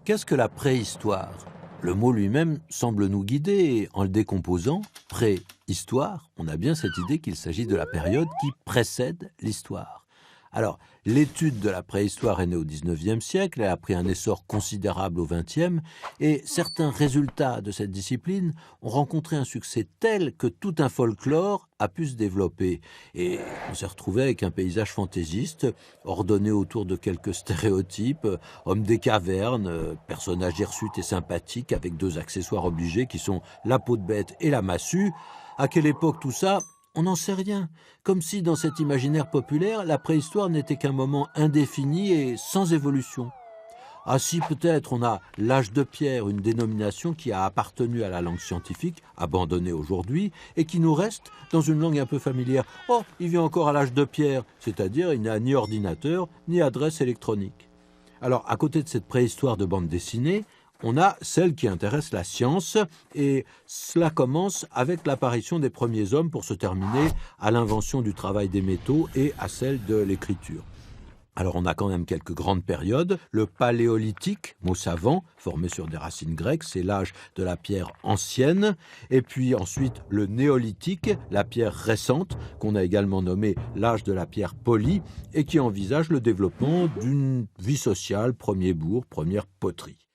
Qu'est-ce que la préhistoire? Le mot lui-même semble nous guider et en le décomposant, préhistoire, on a bien cette idée qu'il s'agit de la période qui précède l'histoire. Alors, l'étude de la préhistoire est née au XIXe siècle, elle a pris un essor considérable au XXe, et certains résultats de cette discipline ont rencontré un succès tel que tout un folklore a pu se développer. Et on s'est retrouvé avec un paysage fantaisiste, ordonné autour de quelques stéréotypes, hommes des cavernes, personnages hirsutes et sympathiques, avec deux accessoires obligés qui sont la peau de bête et la massue. À quelle époque tout ça ? On n'en sait rien, comme si dans cet imaginaire populaire, la préhistoire n'était qu'un moment indéfini et sans évolution. Ah si, peut-être, on a l'âge de pierre, une dénomination qui a appartenu à la langue scientifique, abandonnée aujourd'hui, et qui nous reste dans une langue un peu familière. Oh, il vit encore à l'âge de pierre, c'est-à-dire il n'a ni ordinateur, ni adresse électronique. Alors, à côté de cette préhistoire de bande dessinée, on a celle qui intéresse la science, et cela commence avec l'apparition des premiers hommes pour se terminer à l'invention du travail des métaux et à celle de l'écriture. Alors on a quand même quelques grandes périodes. Le paléolithique, mot savant, formé sur des racines grecques, c'est l'âge de la pierre ancienne. Et puis ensuite le néolithique, la pierre récente, qu'on a également nommé l'âge de la pierre polie, et qui envisage le développement d'une vie sociale, premier bourg, première poterie.